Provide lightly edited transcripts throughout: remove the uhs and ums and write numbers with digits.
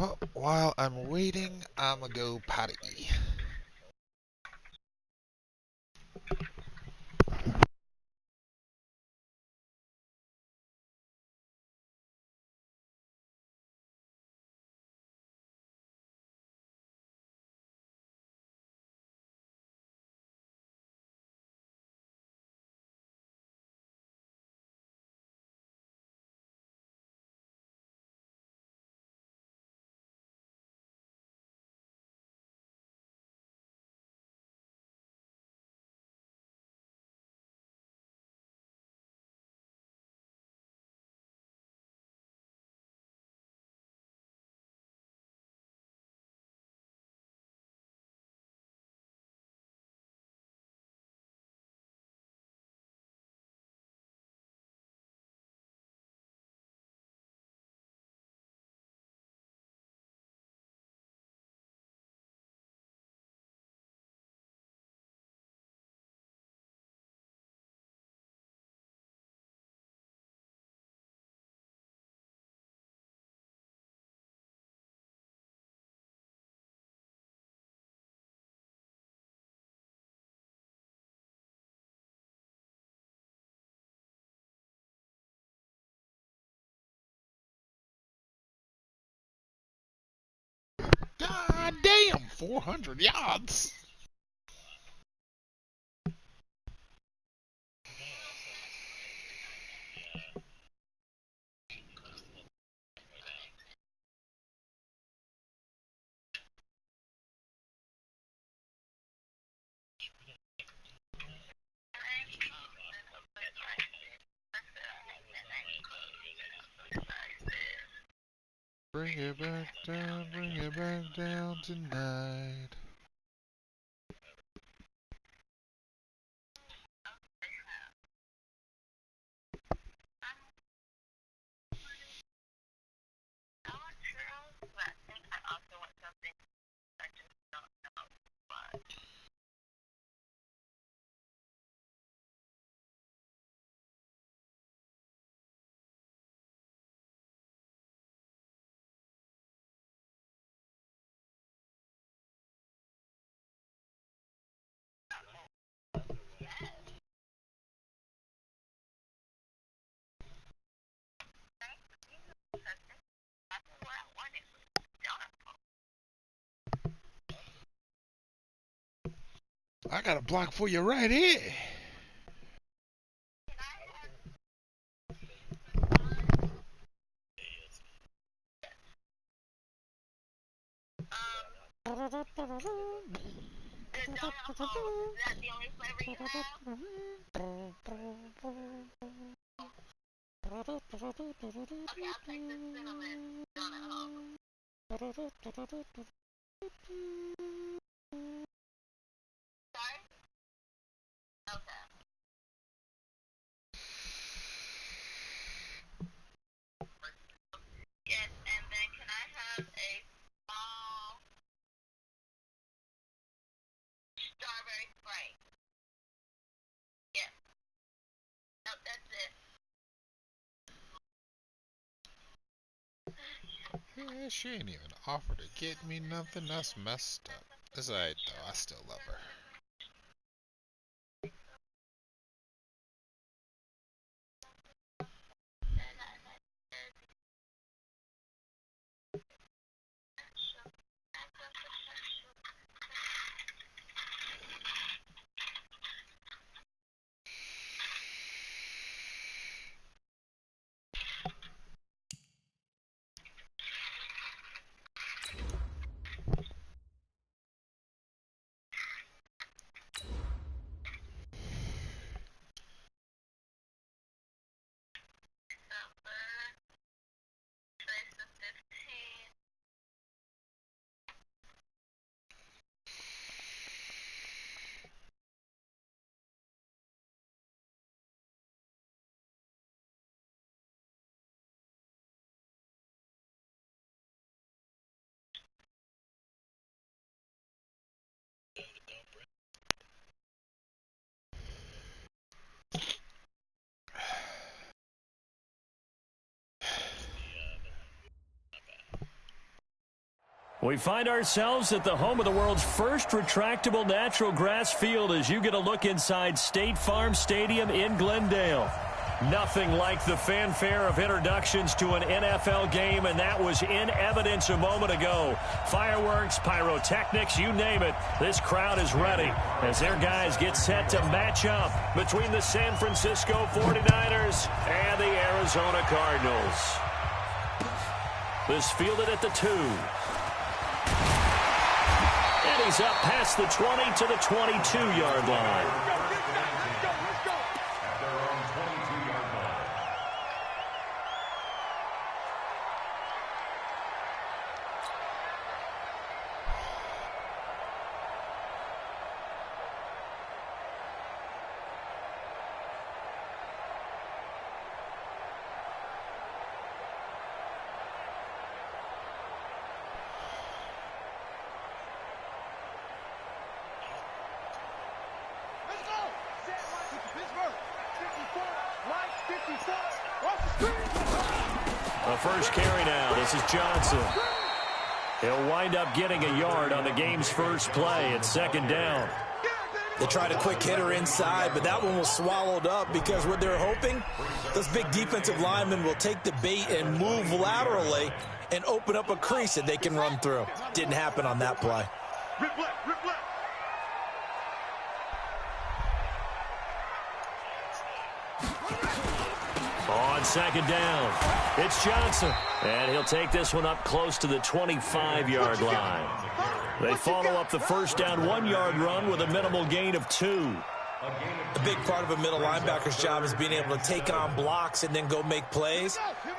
But while I'm waiting, I'ma go potty. God damn, 400 yards. Bring it back down tonight. I got a block for you right here. Yeah, she ain't even offered to get me nothing. That's messed up. It's alright though. I still love her. We find ourselves at the home of the world's first retractable natural grass field as you get a look inside State Farm Stadium in Glendale. Nothing like the fanfare of introductions to an NFL game, and that was in evidence a moment ago. Fireworks, pyrotechnics, you name it. This crowd is ready as their guys get set to match up between the San Francisco 49ers and the Arizona Cardinals. This fielded at the 2. And he's up past the 20 to the 22-yard line. A first carry now. This is Johnson. He'll wind up getting a yard on the game's first play. It's second down. They tried a quick hitter inside, but that one was swallowed up because what they're hoping, those big defensive linemen will take the bait and move laterally and open up a crease that they can run through. Didn't happen on that play. Rip left, rip left. On second down, it's Johnson. And he'll take this one up close to the 25-yard line. They follow up the first down 1-yard run with a minimal gain of 2. A big part of a middle linebacker's job is being able to take on blocks and then go make plays.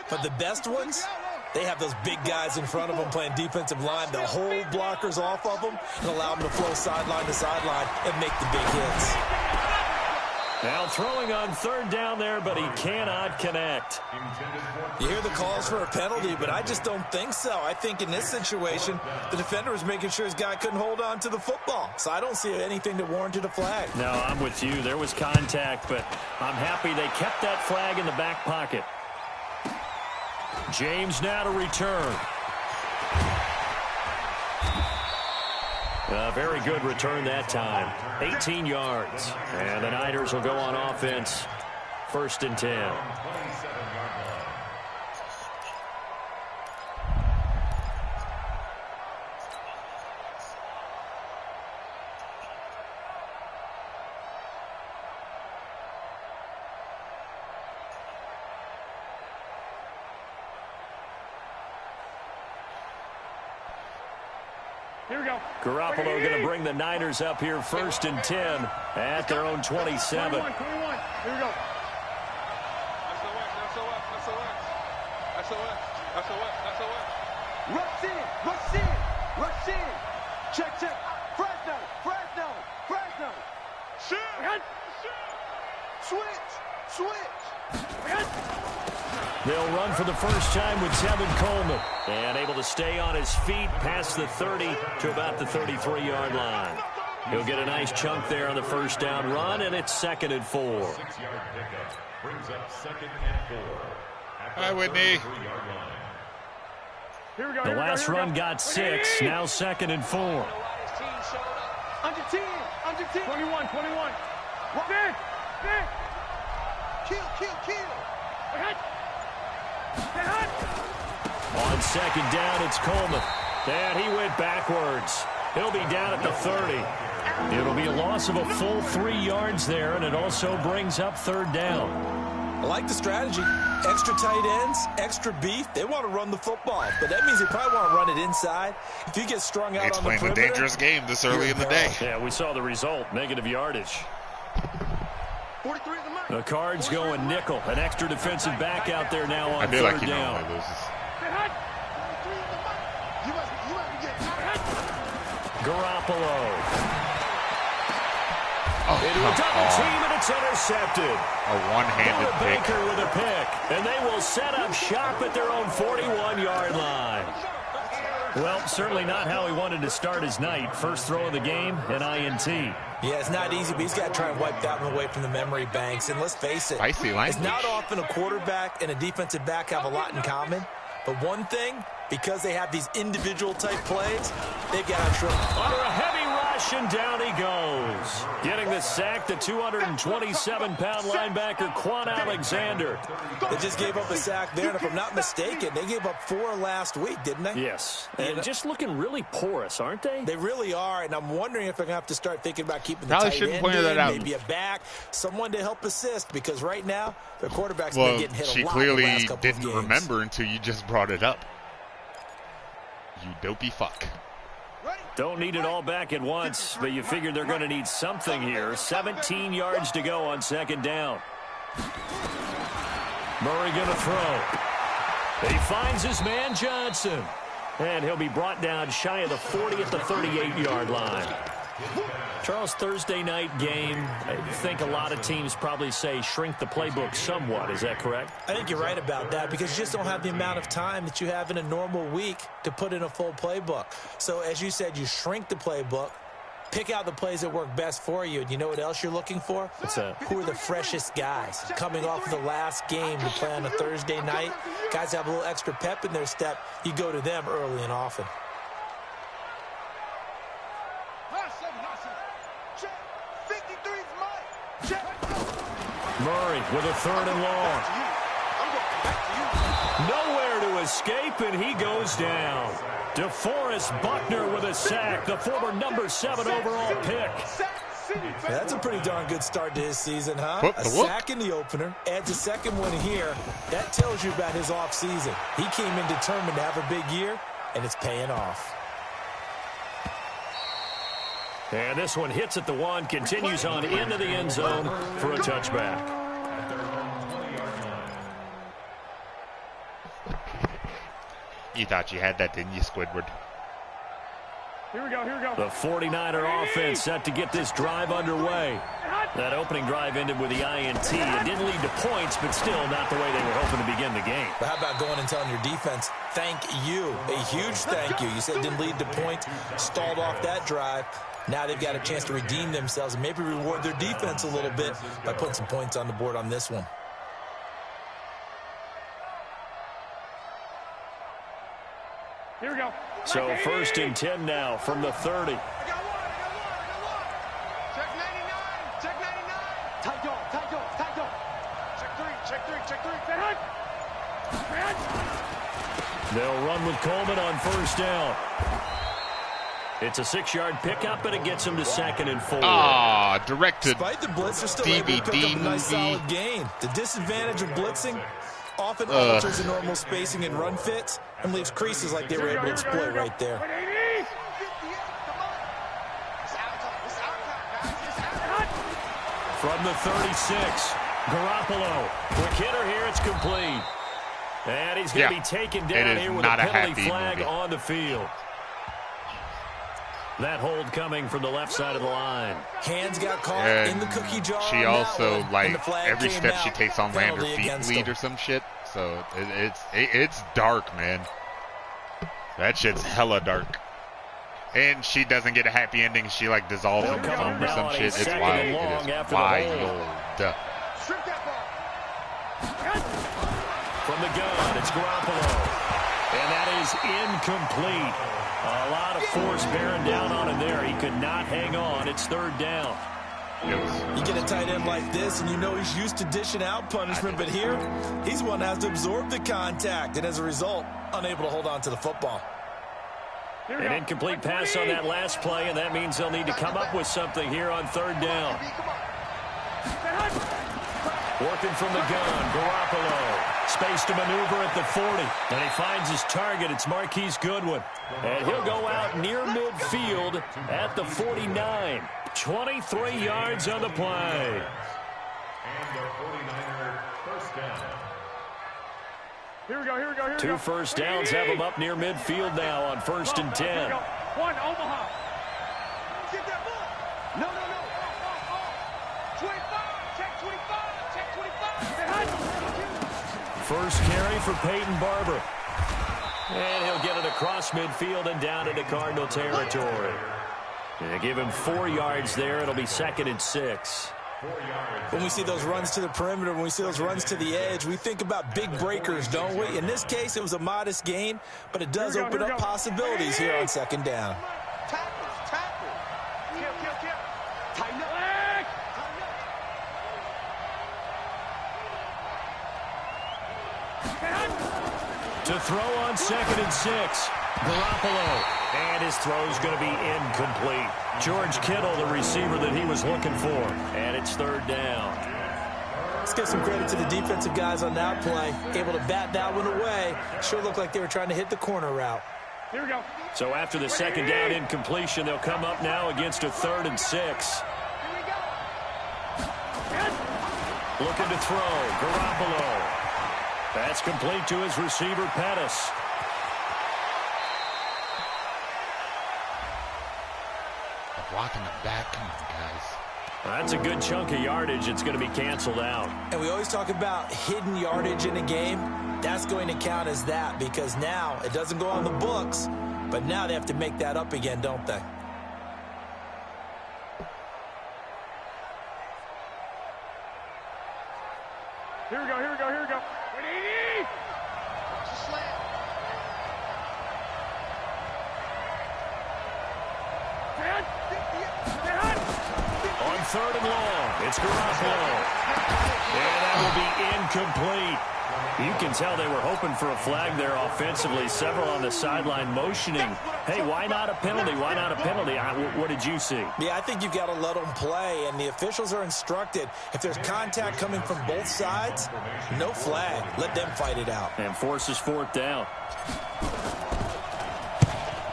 But the best ones, they have those big guys in front of them playing defensive line that hold blockers off of them and allow them to flow sideline to sideline and make the big hits. Now throwing on third down there, but he cannot connect. You hear the calls for a penalty, but I just don't think so. I think in this situation, the defender was making sure his guy couldn't hold on to the football. So I don't see anything that warranted a flag. No, I'm with you. There was contact, but I'm happy they kept that flag in the back pocket. James now to return. A very good return that time. 18 yards. And the Niners will go on offense. 1st and 10. Here we go. Garoppolo going to bring the Niners up here 1st and 10 at their own 27. 21. Here we go. Rush in, rush in, rush in. Check, check. Fresno. Shoot. Switch. They'll run for the first time with Tevin Coleman. And able to stay on his feet past the 30 to about the 33-yard line. He'll get a nice chunk there on the first down run, and it's 2nd and 4. Brings up 2nd and 4. Hi, Whitney. Here we go. The last run got 6. Now 2nd and 4. Under 10. 21. Big. Kill. On second down, it's Coleman. And he went backwards. He'll be down at the 30. It'll be a loss of a full 3 yards there, and it also brings up 3rd down. I like the strategy. Extra tight ends, extra beef. They want to run the football, but that means they probably want to run it inside. If you get strung out It's on the perimeter, playing a dangerous game this early in the day. Yeah, we saw the result. Negative yardage. 43 is the mark. The Cards going nickel. An extra defensive back out there now on I feel 3rd like he down. normally loses. Garoppolo. Oh, Into a double team, and it's intercepted. A one-handed Buda pick. Baker with a pick. And they will set up shop at their own 41-yard line. Well, certainly not how he wanted to start his night. First throw of the game, an INT. Yeah, it's not easy, but he's got to try and wipe that one away from the memory banks. And let's face it, Spicy language. it's not often a quarterback and a defensive back have a lot in common. But one thing, because they have these individual type plays, they've got to show. Under a heavy rush, and down he goes. Getting the sack, the 227-pound linebacker, Quan Alexander. They just gave up a sack there, and if I'm not mistaken, they gave up 4 last week, didn't they? Yes, and just looking really porous, aren't they? They really are, and I'm wondering if they're going to have to start thinking about keeping the Probably tight shouldn't end point that in, out. maybe a back, someone to help assist, because right now, their quarterback's Well, been getting hit a she lot clearly the last couple of didn't games. remember until you just brought it up. You dopey fuck. Don't need it all back at once, but you figure they're going to need something here. 17 yards to go on second down. Murray going to throw. He finds his man Johnson. And he'll be brought down shy of the 40 at the 38-yard line. Charles, Thursday night game, I think a lot of teams probably say shrink the playbook somewhat. Is that correct? I think you're right about that because you just don't have the amount of time that you have in a normal week to put in a full playbook. So as you said, you shrink the playbook, pick out the plays that work best for you. And you know what else you're looking for? What's that? Who are the freshest guys coming off of the last game to play on a Thursday night? Guys have a little extra pep in their step. You go to them early and often. Murray with a third and long. Nowhere to escape, and he goes down. DeForest Buckner with a sack, the former number 7 overall pick. Yeah, that's a pretty darn good start to his season, huh? Whoop, a whoop. sack in the opener, adds a second one here. That tells you about his offseason. He came in determined to have a big year, and it's paying off. And this one hits at the 1, continues on into the end zone for a touchback. You thought you had that, didn't you, Squidward? Here we go, here we go. The 49er offense set to get this drive underway. That opening drive ended with the INT. It didn't lead to points, but still not the way they were hoping to begin the game. But how about going and telling your defense, thank you, a huge thank you. You said it didn't lead to points, stalled off that drive. Now they've got a chance to redeem themselves and maybe reward their defense a little bit by putting some points on the board on this one. Here we go. So first and 10 now from the 30. I got one. Check 99. Check 99. Tight dog, tight dog, tight dog. Check 3, check 3, check 3. Say hunt. They'll run with Coleman on first down. It's a 6-yard pickup, and it gets him to 2nd and 4. Ah, directed. Despite the blitz, they're still able to pick up a nice solid gain. The disadvantage of blitzing often alters the normal spacing and run fits and leaves creases like they were able to exploit right there. 180. From the 36, Garoppolo. Quick hitter here, it's complete. And he's going to be taken down here with a penalty flag on the field. That hold coming from the left side of the line. Hands got caught in the cookie jar. She also, like, every step she takes on land, her feet against bleed or some shit. So it's dark, man. That shit's hella dark. And she doesn't get a happy ending. She, like, dissolves in foam or some shit. It's wild. It is wild. Strip that ball. From the gun, it's Garoppolo. And that is incomplete. A lot of force bearing down on him there. He could not hang on. It's 3rd down. You get a tight end like this, and you know he's used to dishing out punishment, but here, he's one that has to absorb the contact, and as a result, unable to hold on to the football. An incomplete pass on that last play, and that means they'll need to come up with something here on 3rd down. Working from the gun, Garoppolo. Space to maneuver at the 40. And he finds his target. It's Marquise Goodwin. And he'll go out near midfield at the 49. 23 yards on the play. And the 49er first down. Here we go, here we go, here we go. 2 first downs have him up near midfield now on 1st and 10. One, Omaha. Get that ball. No. 25, check 25, check 25. First carry for Peyton Barber. And he'll get it across midfield and down into Cardinal territory. They give him 4 yards there. It'll be 2nd and 6. When we see those runs to the perimeter, when we see those runs to the edge, we think about big breakers, don't we? In this case, it was a modest gain, but it does open up possibilities here on second down. Tackle. Kill. Tighten up. To throw on 2nd and 6. Garoppolo. And his throw's going to be incomplete. George Kittle, the receiver that he was looking for. And it's 3rd down. Let's give some credit to the defensive guys on that play. Able to bat that one away. Sure looked like they were trying to hit the corner route. Here we go. So after the 2nd down incompletion, they'll come up now against a 3rd and 6. Looking to throw. Garoppolo. That's complete to his receiver, Pettis. Blocking the back. Come on, guys. That's a good chunk of yardage. It's going to be canceled out. And we always talk about hidden yardage in a game. That's going to count as that because now it doesn't go on the books, but now they have to make that up again, don't they? Here we go. On 3rd and long, it's Garoppolo. And that will be incomplete. You can tell they were hoping for a flag there offensively. Several on the sideline motioning. Hey, why not a penalty? Why not a penalty? What did you see? Yeah, I think you've got to let them play, and the officials are instructed. If there's contact coming from both sides, no flag. Let them fight it out. And forces 4th down.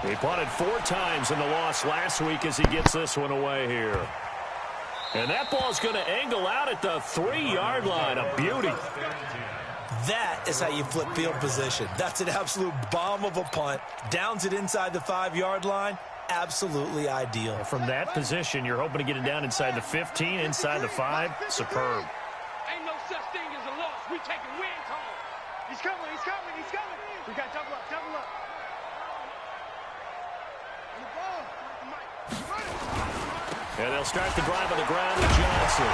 He punted 4 times in the loss last week as he gets this one away here. And that ball's going to angle out at the 3-yard line. A beauty. That is how you flip field position. That's an absolute bomb of a punt. Downs it inside the 5-yard line. Absolutely ideal. From that position, you're hoping to get it down inside the 15, inside the 5. Superb. Ain't no such thing as a loss. We taking wins home. He's coming. We got double up. And they'll start the drive on the ground with Johnson.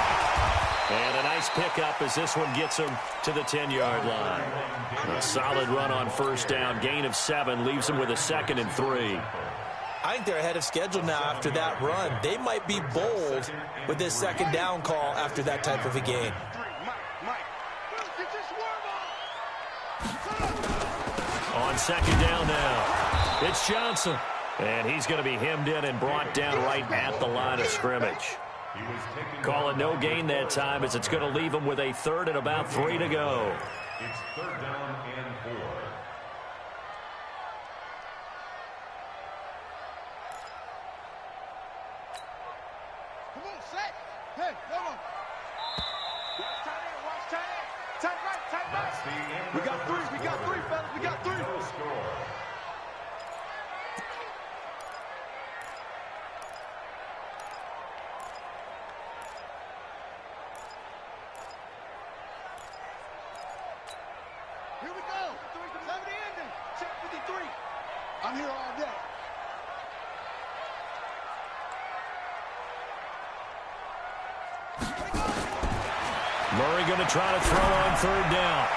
And a nice pickup as this one gets him to the 10-yard line. A solid run on 1st down. Gain of 7 leaves him with a 2nd and 3. I think they're ahead of schedule now after that run. They might be bold with this 2nd down call after that type of a gain. On 2nd down now, it's Johnson. And he's going to be hemmed in and brought down right at the line of scrimmage. Call it no gain that time as it's going to leave him with a 3rd and about 3 to go. It's 3rd down and 4. Come on, set. Hey, come on. Watch tight end. Tight right. We got 3, fellas. We got 3. Here we go. 70 ending. Check 53. I'm here all day. Murray going to try to throw on 3rd down.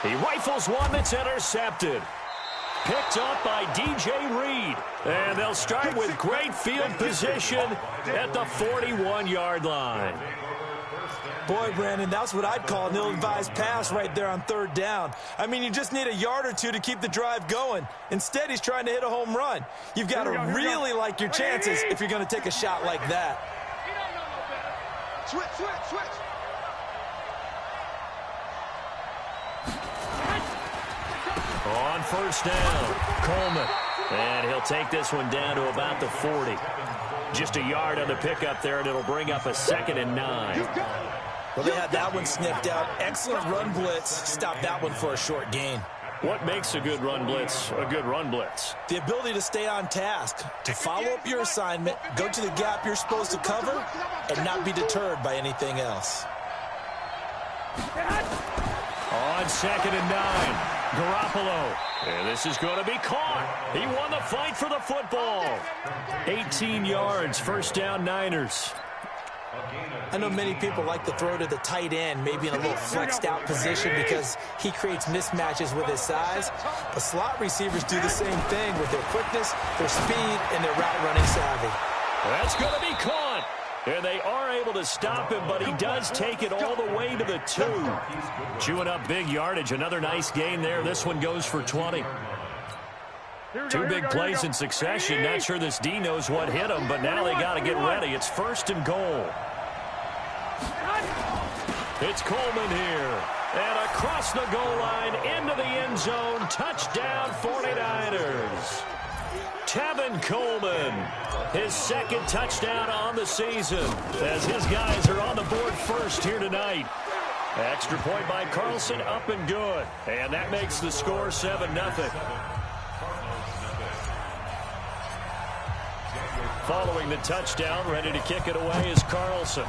He rifles one that's intercepted. Picked up by DJ Reed. And they'll start with great field position at the 41-yard line. Boy, Brandon, that's what I'd call an ill-advised pass right there on 3rd down. I mean, you just need a yard or 2 to keep the drive going. Instead, he's trying to hit a home run. You've got to really like your chances if you're going to take a shot like that. He don't know no better. Switch. On 1st down, Coleman. And he'll take this one down to about the 40. Just a yard on the pickup there, and it'll bring up a 2nd and 9. Well, they had that one sniffed out. Excellent run blitz. Stop that one for a short gain. What makes a good run blitz a good run blitz? The ability to stay on task, to follow up your assignment, go to the gap you're supposed to cover, and not be deterred by anything else. On 2nd and 9, Garoppolo. And this is going to be caught. He won the fight for the football. 18 yards, 1st down Niners. I know many people like to throw to the tight end, maybe in a little flexed out position because he creates mismatches with his size. But slot receivers do the same thing with their quickness, their speed, and their route running savvy. That's going to be caught. And they are able to stop him, but he does take it all the way to the 2. Chewing up big yardage. Another nice gain there. This one goes for 20. 2 big plays in succession. Not sure this D knows what hit him, but now they got to get ready. It's 1st and goal. It's Coleman here. And across the goal line into the end zone. Touchdown 49ers. Tevin Coleman, his 2nd touchdown on the season as his guys are on the board first here tonight. Extra point by Carlson, up and good. And that makes the score 7-0. Following the touchdown, ready to kick it away is Carlson.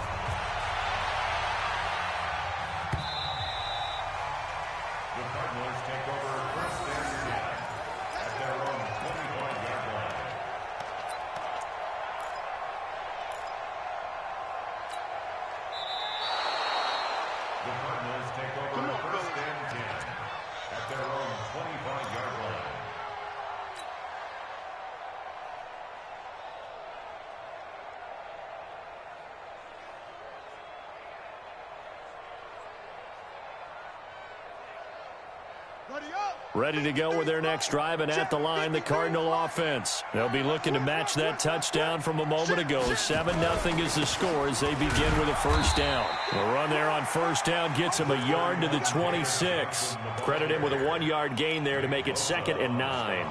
Ready to go with their next drive, and at the line, the Cardinal offense. They'll be looking to match that touchdown from a moment ago. 7-0 is the score as they begin with a 1st down. The run there on 1st down gets him a yard to the 26. Credit him with a 1-yard gain there to make it 2nd and 9.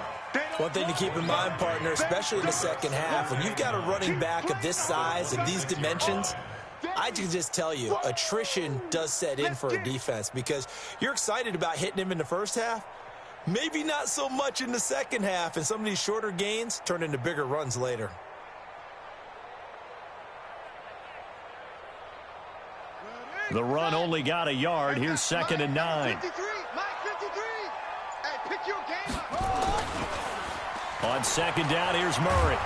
One thing to keep in mind, partner, especially in the second half, when you've got a running back of this size and these dimensions, I can just tell you, attrition does set in for a defense because you're excited about hitting him in the first half. Maybe not so much in the second half, and some of these shorter gains turn into bigger runs later. The run only got a yard. Here's 2nd and 9. On 2nd down, here's Murray.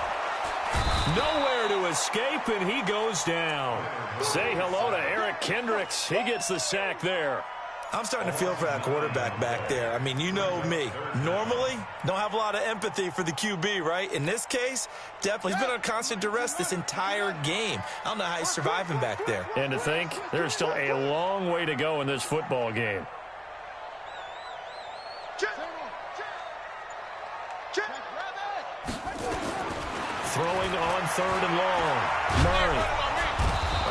Nowhere to escape, and he goes down. Say hello to Eric Kendricks. He gets the sack there. I'm starting to feel for that quarterback back there. I mean, you know me. Normally, don't have a lot of empathy for the QB, right? In this case, definitely. He's been on constant duress this entire game. I don't know how he's surviving back there. And to think, there's still a long way to go in this football game. Throwing on 3rd and long. Murray.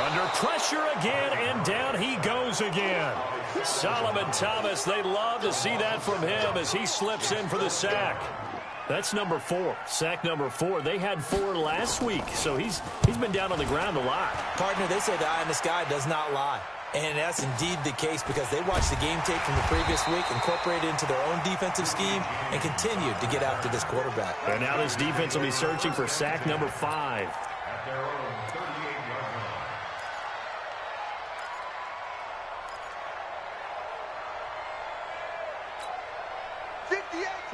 Under pressure again, and down he goes again. Solomon Thomas, they love to see that from him as he slips in for the sack. That's number 4. Sack number 4. They had 4 last week, so he's been down on the ground a lot. Partner, they say the eye in the sky does not lie. And that's indeed the case because they watched the game tape from the previous week, incorporated it into their own defensive scheme, and continued to get after this quarterback. And now this defense will be searching for sack number 5. At their own 38-yard line.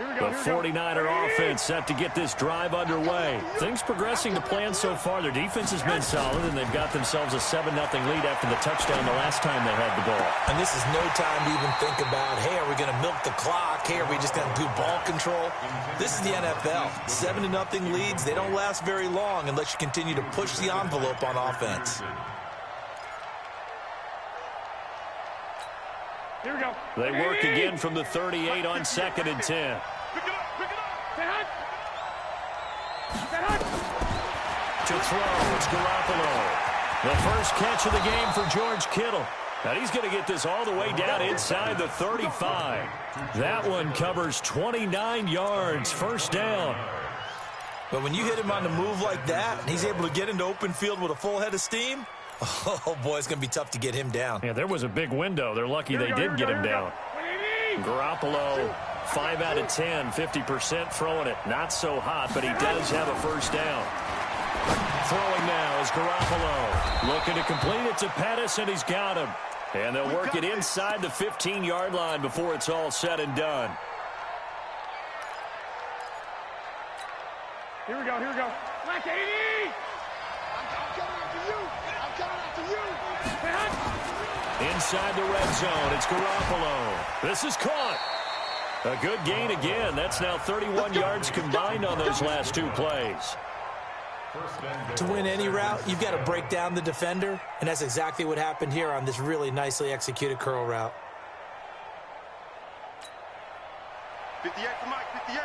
The 49er offense set to get this drive underway. Things progressing to plan so far. Their defense has been solid, and they've got themselves a 7-0 lead after the touchdown the last time they had the ball. And this is no time to even think about, hey, are we going to milk the clock? Hey, are we just going to do ball control? This is the NFL. 7-0 leads, they don't last very long unless you continue to push the envelope on offense. Here we go. They work again from the 38 on 2nd and 10. Pick it up, pick it up. Stay hot. Stay hot. To throw, it's Garoppolo. The first catch of the game for George Kittle. And he's going to get this all the way down inside the 35. That one covers 29 yards, 1st down. But when you hit him on the move like that, and he's able to get into open field with a full head of steam, oh, boy, it's going to be tough to get him down. Yeah, there was a big window. They're lucky they did get him down. Garoppolo, 5 out of 10, 50% throwing it. Not so hot, but he does have a 1st down. Throwing now is Garoppolo. Looking to complete it to Pettis, and he's got him. And they'll work it inside the 15-yard line before it's all said and done. Here we go, here we go. Black 80! I'm coming for you. I'm Inside the red zone, it's Garoppolo. This is caught. A good gain again. That's now 31 yards combined on those last two plays. To win any route, you've got to break down the defender, and that's exactly what happened here on this really nicely executed curl route. 58 to Mike, 58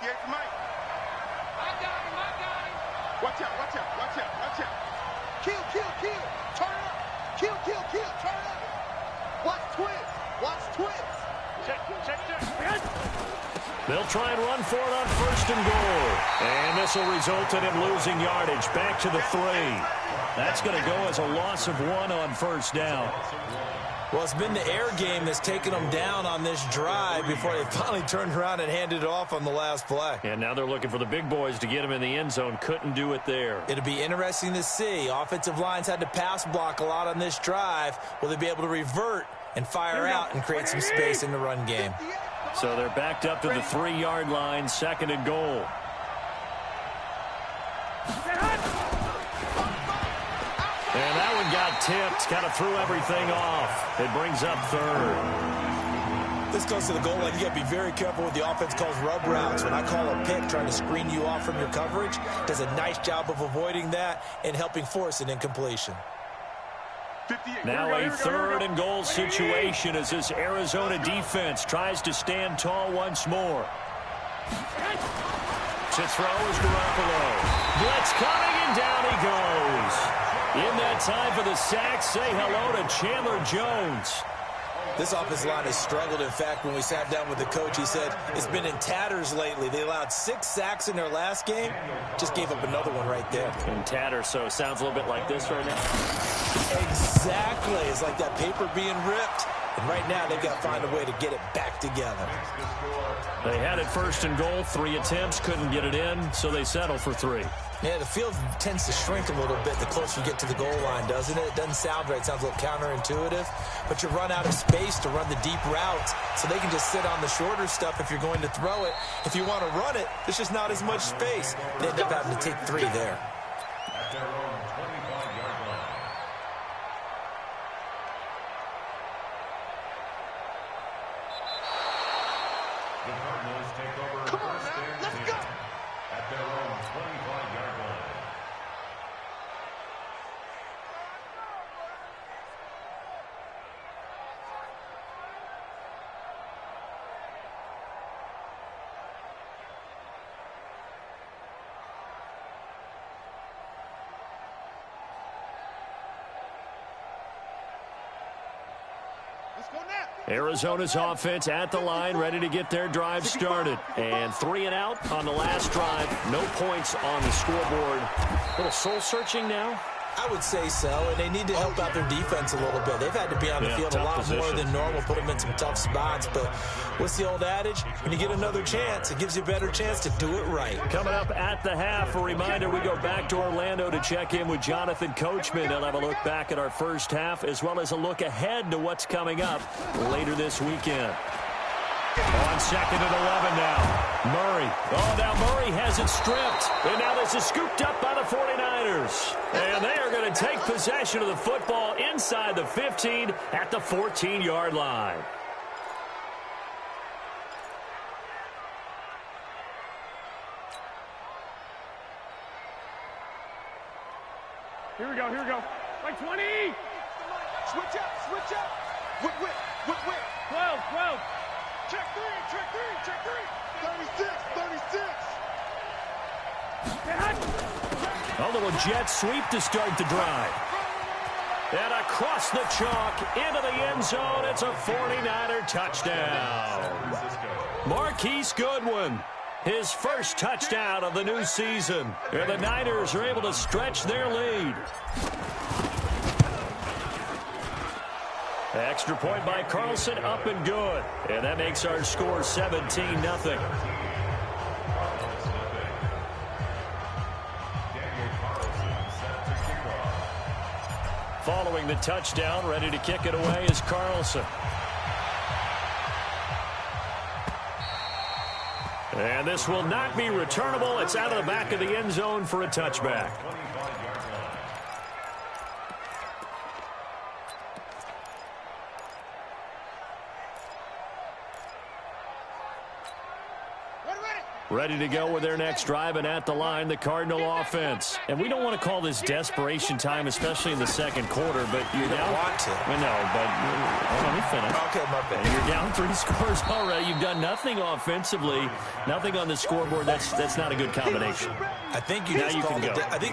to Mike. I got him. Watch out, watch out, watch out, watch out. Kill, turn up. Kill, turn up. Watch twins. Check. They'll try and run for it on 1st and goal. And this will result in him losing yardage back to the 3. That's going to go as a loss of 1 on 1st down. Well, it's been the air game that's taken them down on this drive before they finally turned around and handed it off on the last play. And now they're looking for the big boys to get him in the end zone. Couldn't do it there. It'll be interesting to see. Offensive lines had to pass block a lot on this drive. Will they be able to revert and fire out and create some space in the run game? So they're backed up to the 3-yard line, 2nd and goal. And that one got tipped, kind of threw everything off. It brings up 3rd. This goes to the goal line. You got to be very careful with the offense calls rub routes. When I call a pick trying to screen you off from your coverage, does a nice job of avoiding that and helping force an incompletion. Now a 3rd and goal situation as this Arizona defense tries to stand tall once more. To throw is Garoppolo. Blitz coming, and down he goes. In that time for the sack, say hello to Chandler Jones. This offensive line has struggled. In fact, when we sat down with the coach, he said it's been in tatters lately. They allowed 6 sacks in their last game. Just gave up another one right there. In tatters, so it sounds a little bit like this right now. Exactly. It's like that paper being ripped. And right now, they've got to find a way to get it back together. They had it 1st and goal, 3 attempts, couldn't get it in, so they settle for 3. Yeah, the field tends to shrink a little bit the closer you get to the goal line, doesn't it? It doesn't sound right. It sounds a little counterintuitive. But you run out of space to run the deep routes, so they can just sit on the shorter stuff if you're going to throw it. If you want to run it, there's just not as much space. They end up having to take 3 there. At their own 25-yard line. The Cardinals take over. Come on, man. Let's go. At their own 25-yard line. Arizona's offense at the line, ready to get their drive started. And 3 and out on the last drive. No points on the scoreboard. A little soul-searching now? I would say so, and they need to help out their defense a little bit. They've had to be on the field a lot more than normal, put them in some tough spots. But what's the old adage? When you get another chance, it gives you a better chance to do it right. Coming up at the half, a reminder, we go back to Orlando to check in with Jonathan Coachman. They'll have a look back at our first half, as well as a look ahead to what's coming up later this weekend. On 2nd and 11 now. Murray. Oh, now Murray has it stripped. And now this is scooped up by the 49ers. And they are going to take possession of the football inside the 15 at the 14-yard line. Here we go. Like 20. Switch up. Whip. 12. Check three. 36. A little jet sweep to start the drive. And across the chalk into the end zone. It's a 49er touchdown. Marquise Goodwin, his first touchdown of the new season. And the Niners are able to stretch their lead. Extra point by Carlson, up and good. And that makes our score 17-0. Following the touchdown, ready to kick it away is Carlson. And this will not be returnable. It's out of the back of the end zone for a touchback. Ready to go with their next drive, and at the line, the Cardinal offense. And we don't want to call this desperation time, especially in the second quarter, but you're down. Want to. I know, but let me finish. Okay, my bad. And you're down 3 scores already. You've done nothing offensively, nothing on the scoreboard. That's not a good combination. I think you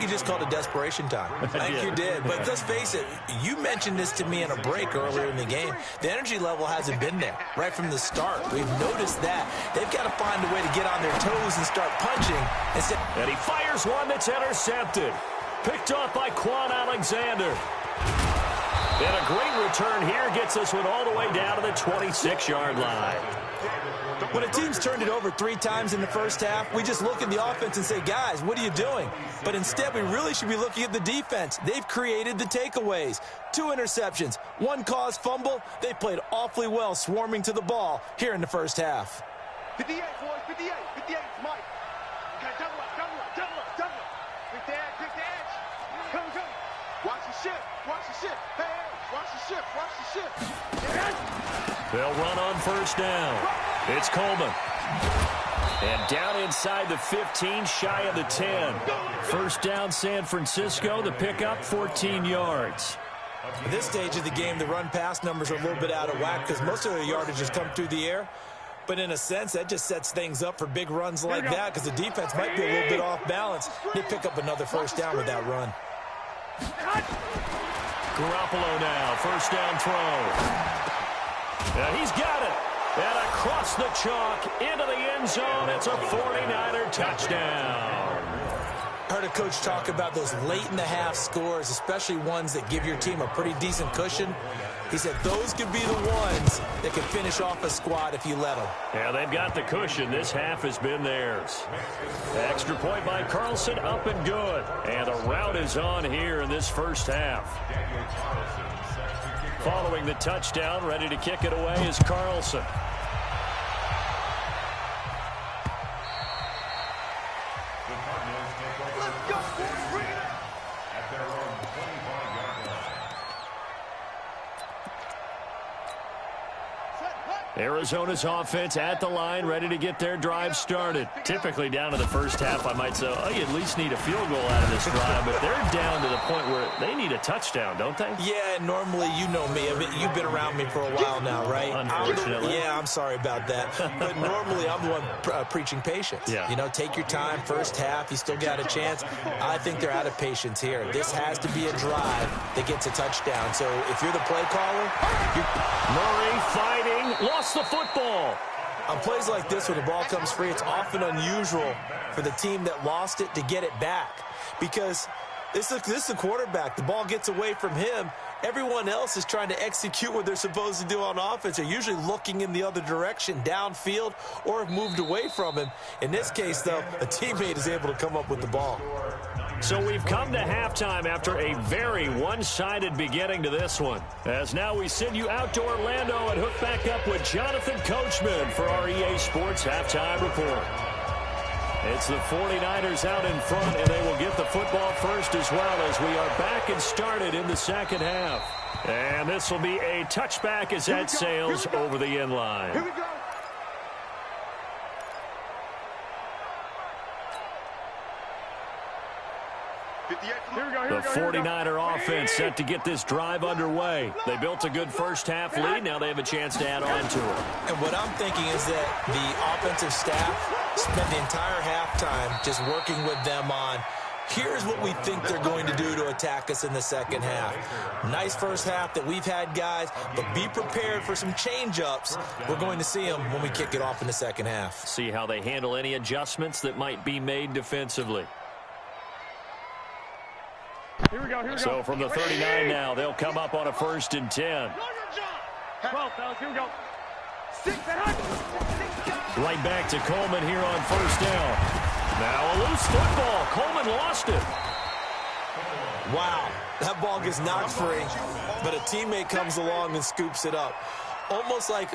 just called it desperation time. I think you did. But let's face it, you mentioned this to me in a break earlier in the game. The energy level hasn't been there right from the start. We've noticed that. They've got to find a way to get on their toes and start punching. And he fires one that's intercepted. Picked off by Quan Alexander. And a great return here gets this one all the way down to the 26-yard line. When a team's turned it over 3 times in the first half, we just look at the offense and say, guys, what are you doing? But instead, we really should be looking at the defense. They've created the takeaways. 2 interceptions, 1 caused fumble. They played awfully well swarming to the ball here in the first half. 58, boys, 58, 58, Mike. Okay, double up. Pick the edge. Come. Watch the shift. Hey, watch the shift. They'll run on first down. It's Coleman. And down inside the 15, shy of the 10. First down, San Francisco. The pickup, 14 yards. At this stage of the game, the run-pass numbers are a little bit out of whack because most of their yardage has come through the air. But in a sense, that just sets things up for big runs like that because the defense might be a little bit off balance. They pick up another first down with that run. Garoppolo now, first down throw. And he's got it. And across the chalk, into the end zone. It's a 49er touchdown. I heard a coach talk about those late-in-the-half scores, especially ones that give your team a pretty decent cushion. He said those could be the ones that could finish off a squad if you let them. Yeah, they've got the cushion. This half has been theirs. Extra point by Carlson, up and good. And the route is on here in this first half. Following the touchdown, ready to kick it away is Carlson. Arizona's offense at the line, ready to get their drive started. Typically down to the first half, I might say, oh, you at least need a field goal out of this drive, but they're down to the point where they need a touchdown, don't they? Yeah, normally, you know me. I mean, you've been around me for a while now, right? Unfortunately. I'm sorry about that. But normally, I'm the one preaching patience. Yeah. You know, take your time, first half, you still got a chance. I think they're out of patience here. This has to be a drive that gets a touchdown. So if you're the play caller, Murray fighting, lost the football. On plays like this, when the ball comes free, it's often unusual for the team that lost it to get it back. Because this is the quarterback. The ball gets away from him. Everyone else is trying to execute what they're supposed to do on offense. They're usually looking in the other direction, downfield, or have moved away from him. In this case, though, a teammate is able to come up with the ball. So we've come to halftime after a very one-sided beginning to this one. As now we send you out to Orlando and hook back up with Jonathan Coachman for our EA Sports Halftime Report. It's the 49ers out in front, and they will get the football first as well as we are back and started in the second half. And this will be a touchback as that sails over the end line. Here we go. The 49er offense set to get this drive underway. They built a good first half lead. Now they have a chance to add on to it. And what I'm thinking is that the offensive staff spent the entire halftime just working with them on, here's what we think they're going to do to attack us in the second half. Nice first half that we've had, guys, but be prepared for some change-ups. We're going to see them when we kick it off in the second half. See how they handle any adjustments that might be made defensively. Here we go. So from the 39 now, they'll come up on a 1st and 10. 12, fellas, here we go. 6 and Right back to Coleman here on first down. Now a loose football. Coleman lost it. Wow, that ball gets knocked free, but a teammate comes along and scoops it up. Almost like...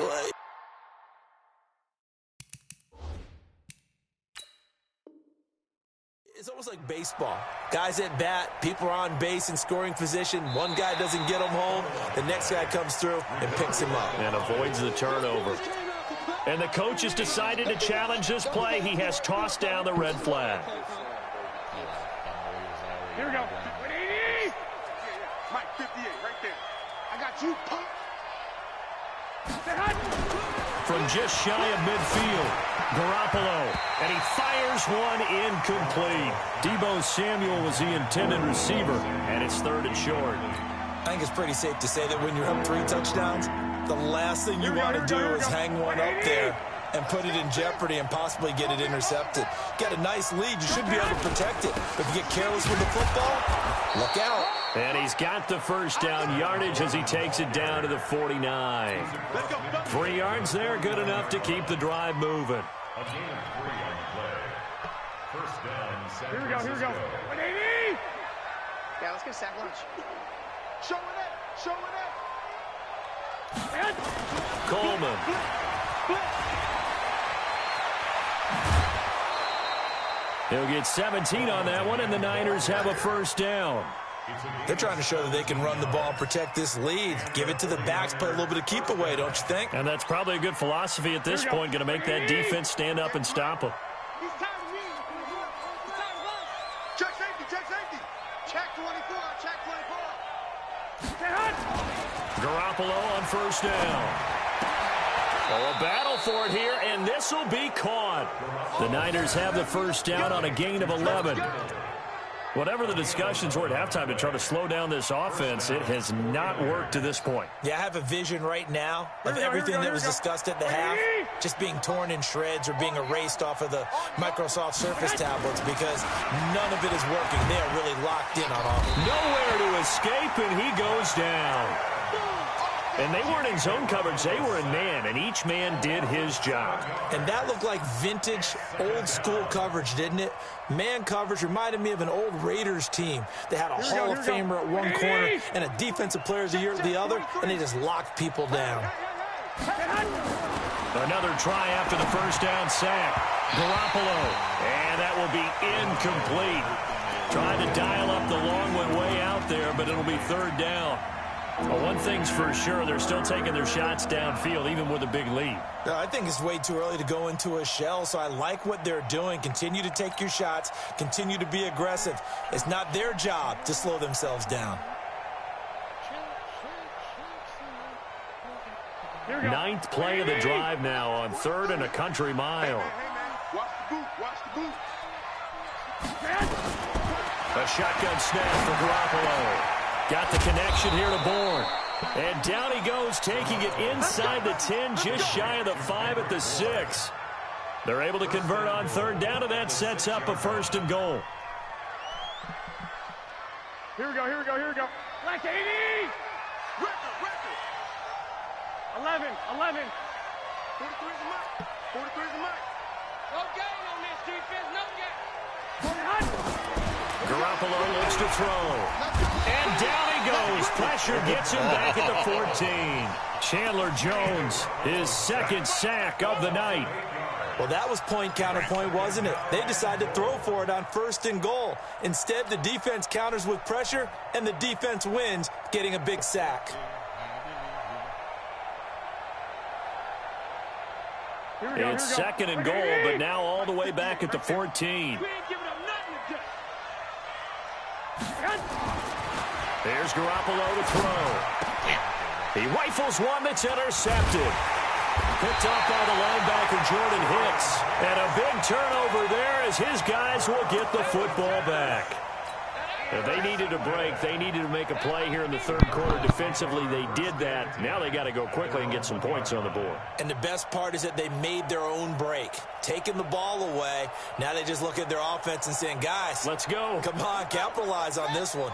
It's almost like baseball. Guys at bat, people are on base in scoring position. One guy doesn't get him home. The next guy comes through and picks him up. And avoids the turnover. And the coach has decided to challenge this play. He has tossed down the red flag. Here we go. 180. Mike, 58, right there. I got you, punk. From just shy of midfield, Garoppolo, and he fires one incomplete. Deebo Samuel was the intended receiver, and it's 3rd and short. I think it's pretty safe to say that when you're up 3 touchdowns, the last thing you want to do is hang one up there and put it in jeopardy and possibly get it intercepted. Get a nice lead, you should be able to protect it. But if you get careless with the football, look out. And he's got the first down yardage as he takes it down to the 49. 3 yards there, good enough to keep the drive moving. A gain of 3 on the play. First down, San Here we go. 180. Yeah, let's get sack lunch. Show it up. Coleman. He'll get 17 on that one, and the Niners have a first down. They're trying to show that they can run the ball and protect this lead. Give it to the backs, play a little bit of keep away, don't you think? And that's probably a good philosophy at this point, going to make that defense stand up and stop them. Check safety. Check 24. Garoppolo on first down. Oh, a battle for it here, and this will be caught. The Niners have the first down on a gain of 11. Whatever the discussions were at halftime to try to slow down this offense, it has not worked to this point. Yeah, I have a vision right now of everything that was discussed at the half just being torn in shreds or being erased off of the Microsoft Surface tablets because none of it is working. They are really locked in on offense. Nowhere to escape, and he goes down. And they weren't in zone coverage. They were in man, and each man did his job. And that looked like vintage, old-school coverage, didn't it? Man coverage reminded me of an old Raiders team. They had a Hall of Famer at one corner and a Defensive Player of the Year at the other, and they just locked people down. Another try after the first down sack. Garoppolo, and that will be incomplete. Trying to dial up the long one way out there, but it'll be 3rd down. Well, one thing's for sure, they're still taking their shots downfield, even with a big lead. I think it's way too early to go into a shell, so I like what they're doing. Continue to take your shots. Continue to be aggressive. It's not their job to slow themselves down. 9th play of the drive now on 3rd and a country mile. Watch the boot. A shotgun snap for Garoppolo. Got the connection here to Bourne. And down he goes, taking it inside the 10, just shy of the 5 at the 6. They're able to convert on 3rd down, and that sets up a 1st and goal. Here we go. Black 80. Record. 11. 43 is the mic. No gain on this defense. No gain. Garoppolo looks to throw. And down he goes. Pressure gets him back at the 14. Chandler Jones, his 2nd sack of the night. Well, that was point counterpoint, wasn't it? They decided to throw for it on 1st and goal. Instead, the defense counters with pressure, and the defense wins, getting a big sack. It's 2nd and goal, but now all the way back at the 14. We ain't giving up nothing today. There's Garoppolo to throw. He rifles one that's intercepted. Picked off by the linebacker, Jordan Hicks. And a big turnover there as his guys will get the football back. If they needed a break, they needed to make a play here in the 3rd quarter defensively. They did that. Now they got to go quickly and get some points on the board. And the best part is that they made their own break. Taking the ball away. Now they just look at their offense and saying, guys, let's go. Come on, capitalize on this one.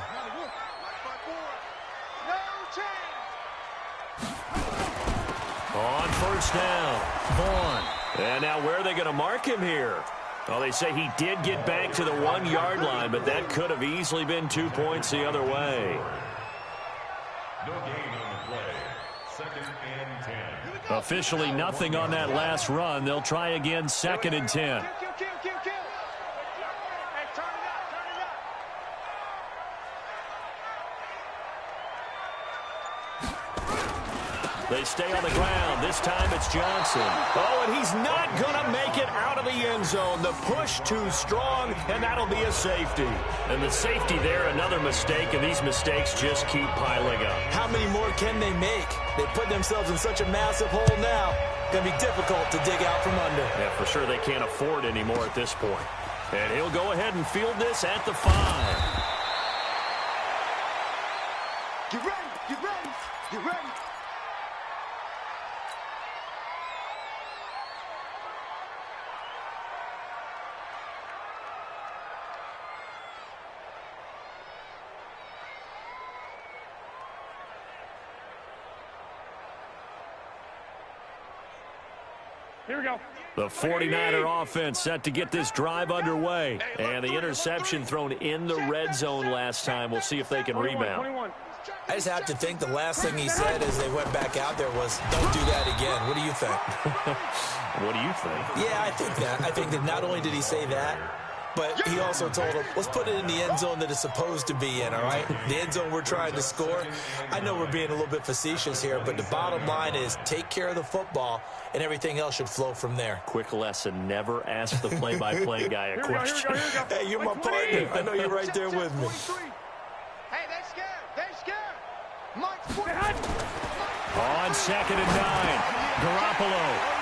On 1st down, Vaughn. And now where are they going to mark him here? Well, they say he did get back to the 1-yard line, but that could have easily been 2 points the other way. No gain on the play. 2nd and 10. Officially nothing on that last run. They'll try again, 2nd and 10. Kill. Hey, turn it up. The They stay on the ground. This time it's Johnson. Oh, and he's not going to make it out of the end zone. The push too strong, and that'll be a safety. And the safety there, another mistake, and these mistakes just keep piling up. How many more can they make? They put themselves in such a massive hole now. Going to be difficult to dig out from under. Yeah, for sure they can't afford anymore at this point. And he'll go ahead and field this at the 5. Get ready, get ready, get ready. Here we go. The 49er offense set to get this drive underway. And the interception thrown in the red zone last time. We'll see if they can rebound. 21. I just have to think the last thing he said as they went back out there was, don't do that again. What do you think? What do you think? Yeah, I think that. I think that not only did he say that, but he also told him, let's put it in the end zone that it's supposed to be in, all right? The end zone we're trying to score. I know we're being a little bit facetious here, but the bottom line is take care of the football, and everything else should flow from there. Quick lesson, never ask the play-by-play guy a question. Hey, you're my partner. I know you're right there with me. Hey, they're scared. They're scared. Mike's 40. On 2nd and 9, Garoppolo.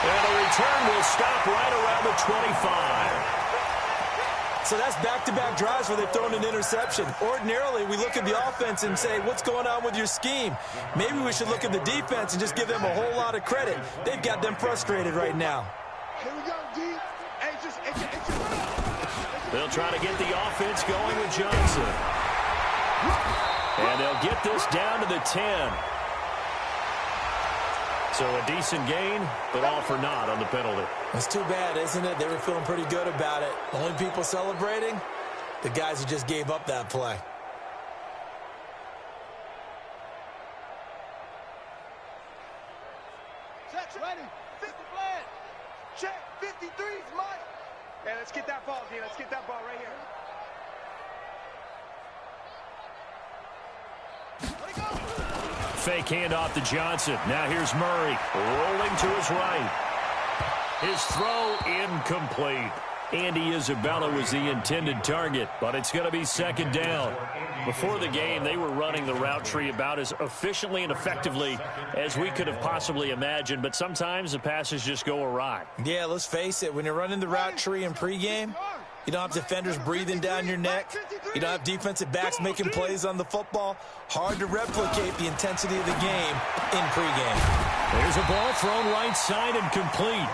And the return will stop right around the 25. So that's back-to-back drives where they've thrown an interception. Ordinarily, we look at the offense and say, what's going on with your scheme? Maybe we should look at the defense and just give them a whole lot of credit. They've got them frustrated right now. Here we go, D. Hey, it's They'll try to get the offense going with Johnson. And they'll get this down to the 10. So a decent gain, but all for naught on the penalty. It's too bad, isn't it? They were feeling pretty good about it. Only people celebrating, the guys who just gave up that play. Check, ready. 50 flag. Check, 53's Mike. Hey, let's get that ball, D. Let's get that ball right here. Let it go. Fake handoff to Johnson. Now here's Murray rolling to his right. His throw incomplete. Andy Isabella was the intended target, but it's going to be 2nd down. Before the game, they were running the route tree about as efficiently and effectively as we could have possibly imagined, but sometimes the passes just go awry. Yeah, let's face it. When you're running the route tree in pregame, you don't have defenders breathing down your neck. You don't have defensive backs making plays on the football. Hard to replicate the intensity of the game in pregame. There's a ball thrown right side and complete.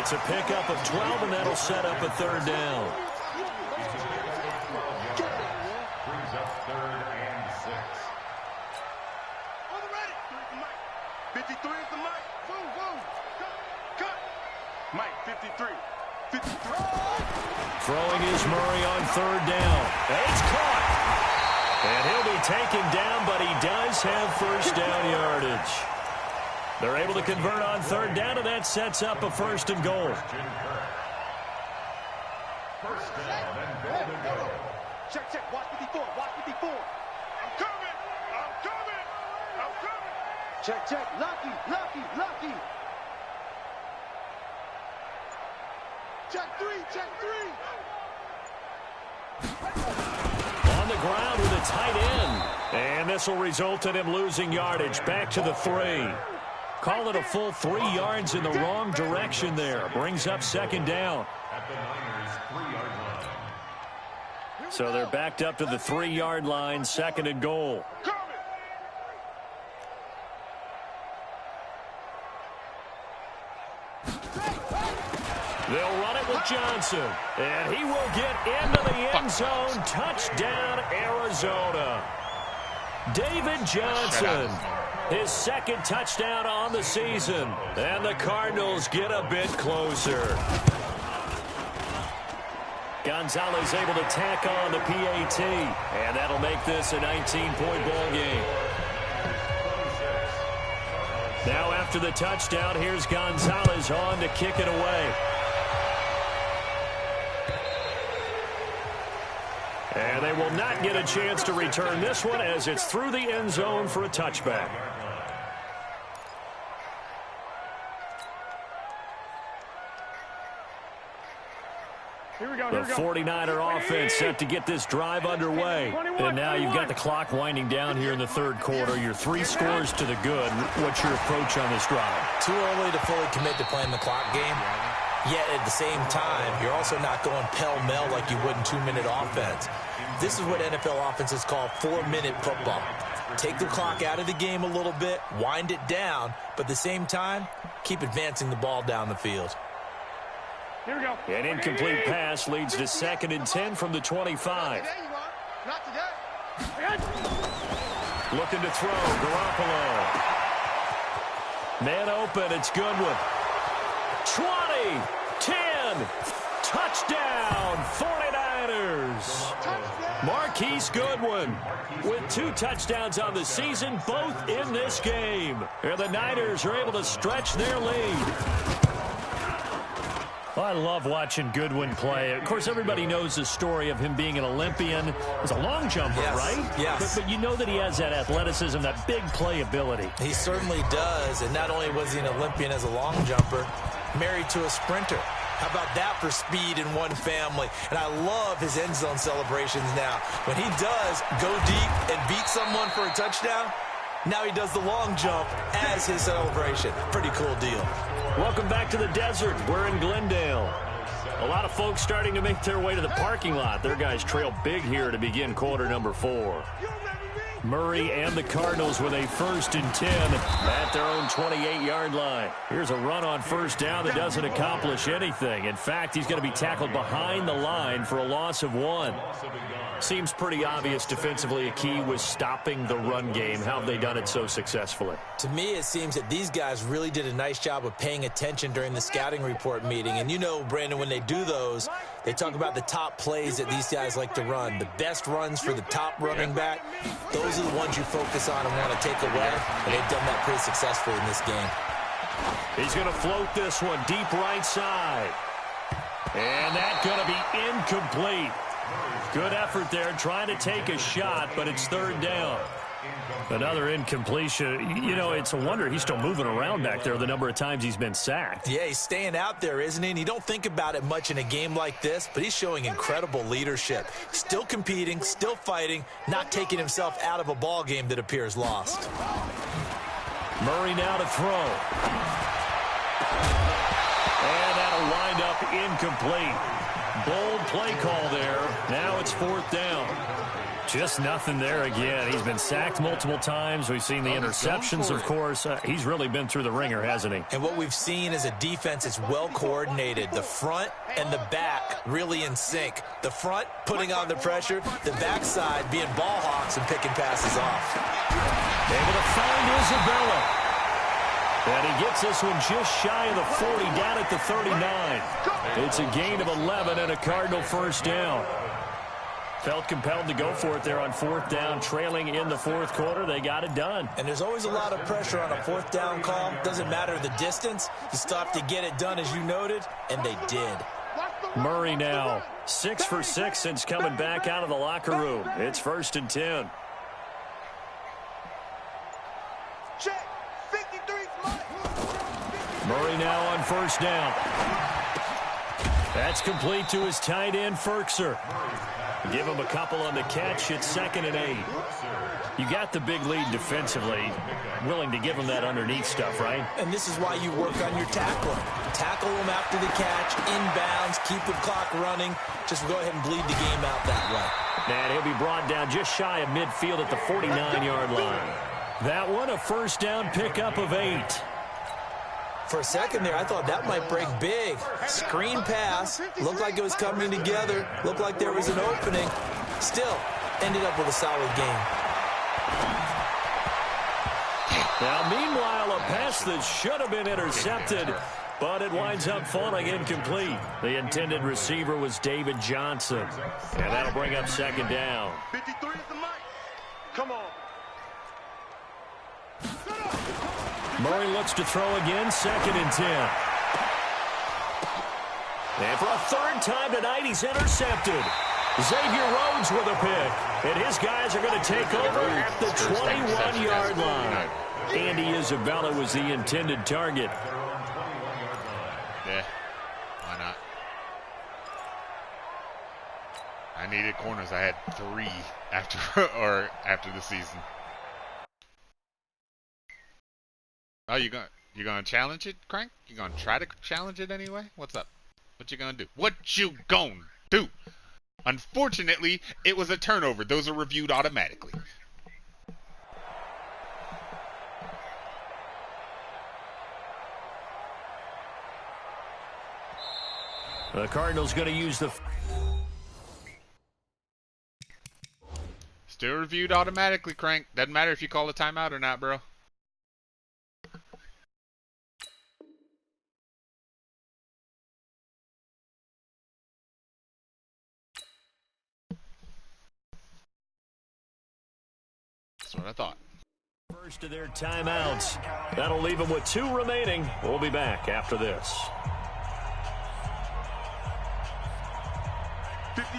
It's a pickup of 12, and that'll set up a 3rd down. Brings up 3rd and 6. On the ready. 53 is the Mike. Woo, woo. Cut. Mike, 53. 53. Throwing is Murray on 3rd down. It's caught. And he'll be taken down, but he does have 1st down yardage. They're able to convert on 3rd down, and that sets up a 1st and goal. 1st down and goal to go. Check, check. Watch 54. Watch 54. I'm coming. I'm coming. I'm coming. Check, check. Lucky, lucky, lucky. Check 3. Check 3. On the ground with a tight end. And this will result in him losing yardage. Back to the 3. Call it a full 3 yards in the wrong direction there. Brings up 2nd down. At the Niners' 3-yard line. So they're backed up to the 3-yard line, 2nd and goal. They'll run it with Johnson. And he will get into the end zone. Touchdown, Arizona. David Johnson. His 2nd touchdown on the season. And the Cardinals get a bit closer. Gonzalez able to tack on the PAT. And that'll make this a 19-point ball game. Now after the touchdown, here's Gonzalez on to kick it away. And they will not get a chance to return this one as it's through the end zone for a touchback. The 49er offense set to get this drive underway. And now you've got the clock winding down here in the third quarter. You're 3 scores to the good. What's your approach on this drive? Too early to fully commit to playing the clock game. Yet at the same time, you're also not going pell-mell like you would in 2-minute offense. This is what NFL offenses call 4-minute football. Take the clock out of the game a little bit, wind it down, but at the same time, keep advancing the ball down the field. Here we go. An incomplete pass leads to 2nd and 10 from the 25. Not today. Looking to throw, Garoppolo. Man open, it's Goodwin. 20, 10, touchdown, 49ers. Marquise Goodwin with 2 touchdowns on the season, both in this game. And the Niners are able to stretch their lead. I love watching Goodwin play. Of course, everybody knows the story of him being an Olympian as a long jumper, right? Yes. But you know that he has that athleticism, that big playability. He certainly does. And not only was he an Olympian as a long jumper, married to a sprinter. How about that for speed in one family? And I love his end zone celebrations now. When he does go deep and beat someone for a touchdown, now he does the long jump as his celebration. Pretty cool deal. Welcome back to the desert. We're in Glendale. A lot of folks starting to make their way to the parking lot. Their guys trail big here to begin quarter number 4. Murray and the Cardinals with a 1st and 10 at their own 28-yard line. Here's a run on 1st down that doesn't accomplish anything. In fact, he's going to be tackled behind the line for a loss of 1. Seems pretty obvious defensively a key was stopping the run game. How have they done it so successfully? To me, it seems that these guys really did a nice job of paying attention during the scouting report meeting. And you know, Brandon, when they do those, they talk about the top plays that these guys like to run. The best runs for the top running back, those are the ones you focus on and want to take away. And they've done that pretty successfully in this game. He's going to float this one deep right side. And that's going to be incomplete. Good effort there, trying to take a shot, but it's 3rd down. Another incompletion. You know, it's a wonder he's still moving around back there the number of times he's been sacked. Yeah, he's staying out there, isn't he? And you don't think about it much in a game like this, but he's showing incredible leadership. Still competing, still fighting, not taking himself out of a ball game that appears lost. Murray now to throw. And that'll wind up incomplete. Bold play call there. Now it's 4th down. Just nothing there again. He's been sacked multiple times. We've seen the interceptions, of course. He's really been through the ringer, hasn't he? And what we've seen is a defense that's well coordinated. The front and the back really in sync. The front putting on the pressure. The backside being ball hawks and picking passes off. Able to find Isabella. And he gets this one just shy of the 40, down at the 39. It's a gain of 11 and a Cardinal 1st down. Felt compelled to go for it there on 4th down, trailing in the 4th quarter. They got it done. And there's always a lot of pressure on a 4th down call. Doesn't matter the distance. You still have to get it done, as you noted, and they did. Murray now 6 for 6 since coming back out of the locker room. It's 1st and 10. Murray now on 1st down. That's complete to his tight end, Ferkser. Give him a couple on the catch. It's 2nd and 8. You got the big lead defensively. Willing to give him that underneath stuff, right? And this is why you work on your tackling. Tackle him after the catch, inbounds, keep the clock running. Just go ahead and bleed the game out that way. And he'll be brought down just shy of midfield at the 49-yard line. That one, a 1st down pickup of 8. For a second there, I thought that might break big. Screen pass. Looked like it was coming together. Looked like there was an opening. Still, ended up with a solid game. Now, meanwhile, a pass that should have been intercepted, but it winds up falling incomplete. The intended receiver was David Johnson. And that'll bring up 2nd down. 53 is the mic. Come on. Murray looks to throw again, 2nd and 10. And for a 3rd time tonight, he's intercepted. Xavier Rhodes with a pick. And his guys are going to take over at the 21-yard line. Andy Isabella was the intended target. Yeah, why not? I needed corners. I had 3 after the season. Oh, you gonna challenge it, Crank? You gonna try to challenge it anyway? What's up? What you gonna do? What you gonna do? Unfortunately, it was a turnover. Those are reviewed automatically. The Cardinals going to use the... Still reviewed automatically, Crank. Doesn't matter if you call a timeout or not, bro. That's what I thought. First of their timeouts. That'll leave them with 2 remaining. We'll be back after this.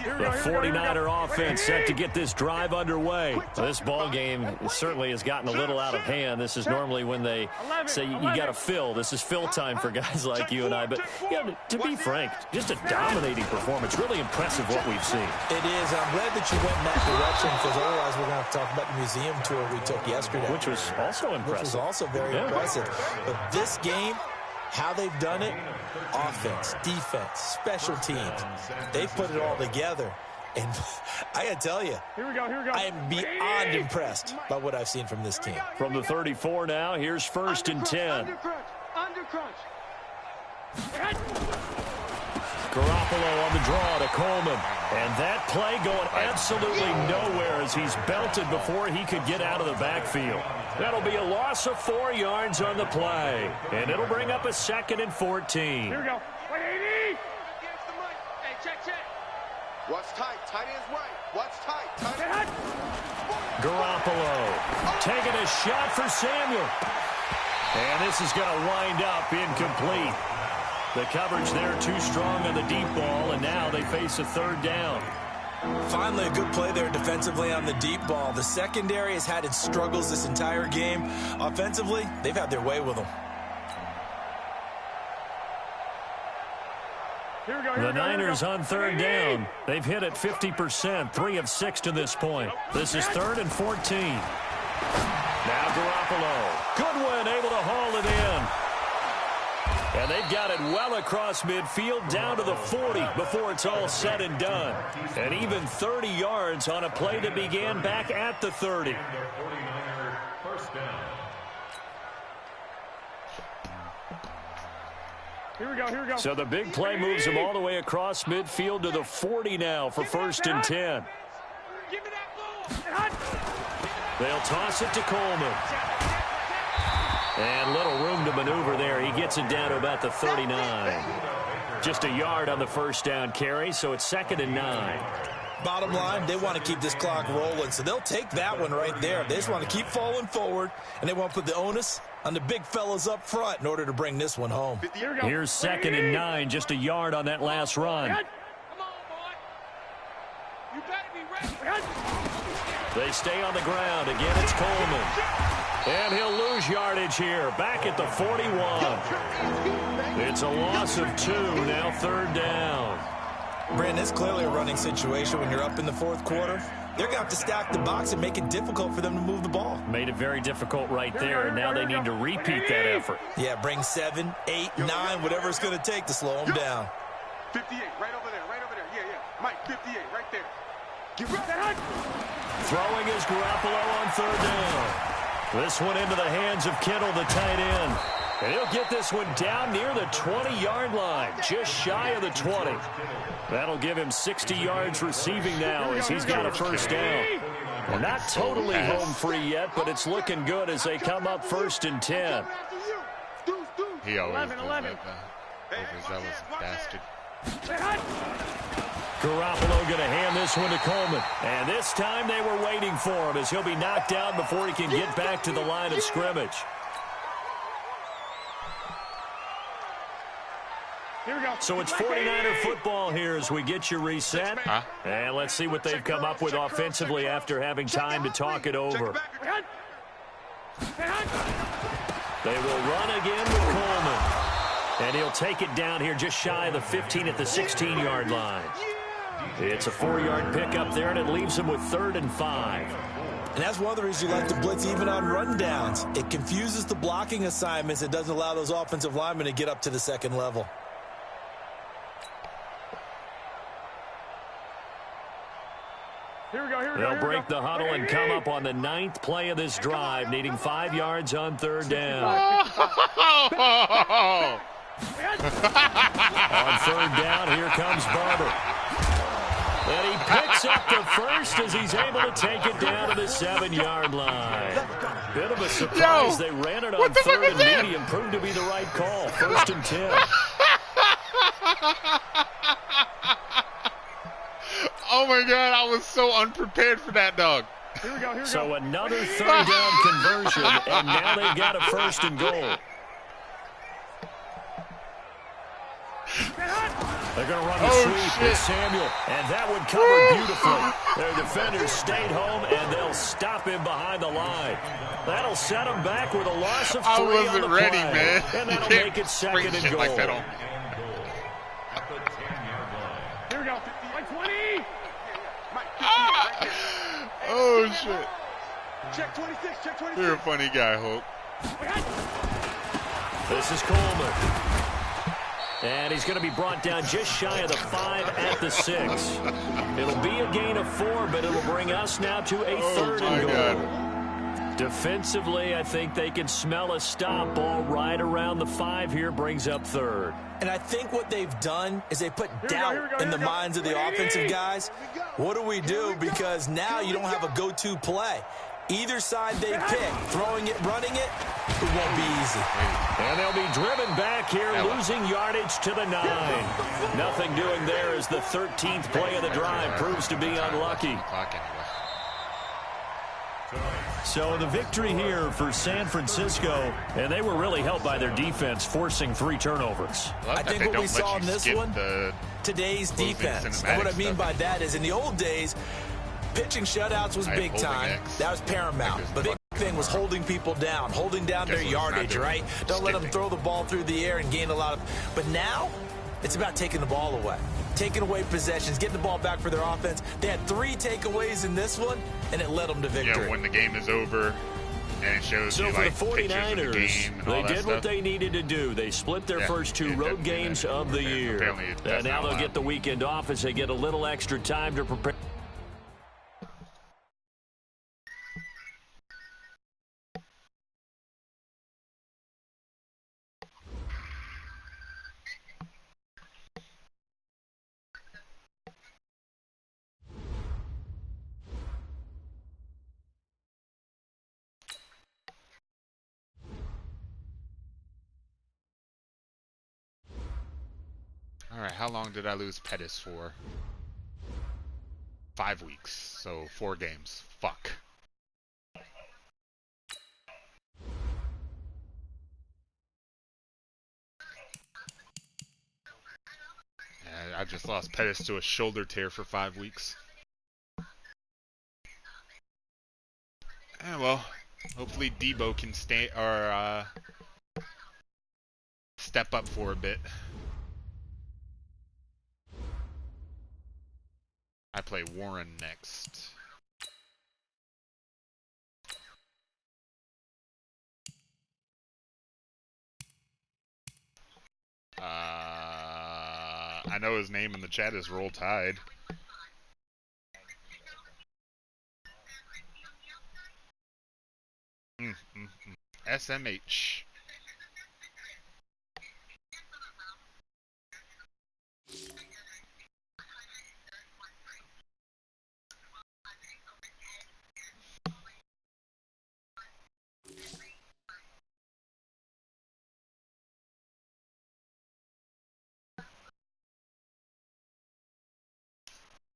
The 49er offense set to get this drive underway. This ball game certainly has gotten a little out of hand. This is normally when they say you got to fill. This is fill time for guys like you and I. But to be frank, just a dominating performance. Really impressive what we've seen. It is. I'm glad that you went in that direction, because otherwise we're going to have to talk about the museum tour we took yesterday. Which was also impressive. Which was also very impressive. But this game, how they've done it, offense, defense, special teams, they've put it all together. And I got to tell you, I am beyond impressed by what I've seen from this team. From the 34 now, here's 1st and 10. Garoppolo on the draw to Coleman. And that play going absolutely nowhere as he's belted before he could get out of the backfield. That'll be a loss of 4 yards on the play. And it'll bring up a 2nd and 14. Here we go. Wait, 80. Hey, check. What's tight? Tight ends right. What's tight? Tight ends. Garoppolo taking a shot for Samuel. And this is going to wind up incomplete. The coverage there too strong on the deep ball, and now they face a 3rd down. Finally, a good play there defensively on the deep ball. The secondary has had its struggles this entire game. Offensively, they've had their way with them. The Niners on 3rd down. They've hit it 50%, 3 of 6 to this point. This is 3rd and 14. Now Garoppolo. Goodwin able to haul it in. And they've got it well across midfield down to the 40 before it's all said and done. And even 30 yards on a play that began back at the 30. Here we go. So the big play moves them all the way across midfield to the 40 now for 1st and 10. Give me that ball. They'll toss it to Coleman. And little room to maneuver there. He gets it down to about the 39. Just a yard on the 1st down carry, so it's 2nd and 9. Bottom line, they want to keep this clock rolling, so they'll take that one right there. They just want to keep falling forward, and they want to put the onus on the big fellas up front in order to bring this one home. Here's 2nd and 9, just a yard on that last run. Come on, boy. You better be ready. They stay on the ground. Again, it's Coleman. And he'll lose yardage here, back at the 41. It's a loss of 2, now 3rd down. Brandon, it's clearly a running situation when you're up in the 4th quarter. They're going to have to stack the box and make it difficult for them to move the ball. Made it very difficult right there, and now they need to repeat that effort. Yeah, bring 7, 8, 9, whatever it's going to take to slow them down. 58, right over there. Yeah. Mike, 58, right there. Throwing is Garoppolo on 3rd down. This one into the hands of Kittle, the tight end. And he'll get this one down near the 20-yard line, just shy of the 20. That'll give him 60 yards receiving now as he's got a 1st down. We're not totally home free yet, but it's looking good as they come up 1st and 10. He always does that, overzealous bastard. Garoppolo going to hand this one to Coleman. And this time they were waiting for him as he'll be knocked down before he can get back to the line of scrimmage. So it's 49er football here as we get you reset. And let's see what they've come up with offensively after having time to talk it over. They will run again with Coleman. And he'll take it down here just shy of the 15 at the 16-yard line. It's a 4-yard pickup there, and it leaves him with 3rd and 5. And that's one of the reasons you like to blitz even on rundowns. It confuses the blocking assignments. It doesn't allow those offensive linemen to get up to the second level. They'll break the huddle and come up on the 9th play of this drive, needing 5 yards on 3rd down. On 3rd down, here comes Barber. And he picks up the first as he's able to take it down to the 7-yard line. Bit of a surprise. They ran it on 3rd and medium. Proved to be the right call. 1st and 10. Oh, my God. I was so unprepared for that, dog. So another 3rd down conversion, and now they've got a 1st and goal. They're going to run the sweep with Samuel, and that one covered beautifully. Their defenders stayed home, and they'll stop him behind the line. That'll set them back with a loss of 3 I wasn't on the ready, play. man. And that'll make it 2nd and goal. Like that on. Here we go. Like 20. Oh, shit. Check 26. Check 26. You're a funny guy, Hope. This is Coleman. And he's going to be brought down just shy of the 5 at the 6. It'll be a gain of 4, but it'll bring us now to a 3rd and goal. God. Defensively, I think they can smell a stop. Ball right around the 5 here, brings up 3rd. And I think what they've done is they put doubt in the minds of the offensive guys. What do we do? Because now you don't have a go-to play. Either side they pick, throwing it, running it, it won't be easy. And they'll be driven back here, losing yardage to the 9. Nothing doing there as the 13th play of the drive proves to be unlucky. So the victory here for San Francisco, and they were really helped by their defense, forcing 3 turnovers. I think what we saw in this one, today's defense. And what I mean by that is in the old days, pitching shutouts was big time. That was paramount. But the big thing was holding people down, holding down their yardage, right? Don't let them throw the ball through the air and gain a lot of. But now, it's about taking the ball away. Taking away possessions, getting the ball back for their offense. They had 3 takeaways in this one, and it led them to victory. Yeah, when the game is over, and it shows you, like, for the 49ers, they did what they needed to do. They split their first 2 road games of the year. And now they'll get the weekend off as they get a little extra time to prepare. All right, how long did I lose Pettis for? 5 weeks, so 4 games. Fuck. I just lost Pettis to a shoulder tear for 5 weeks. Well, hopefully Debo can stay or step up for a bit. I play Warren next. I know his name in the chat is Roll Tide. SMH.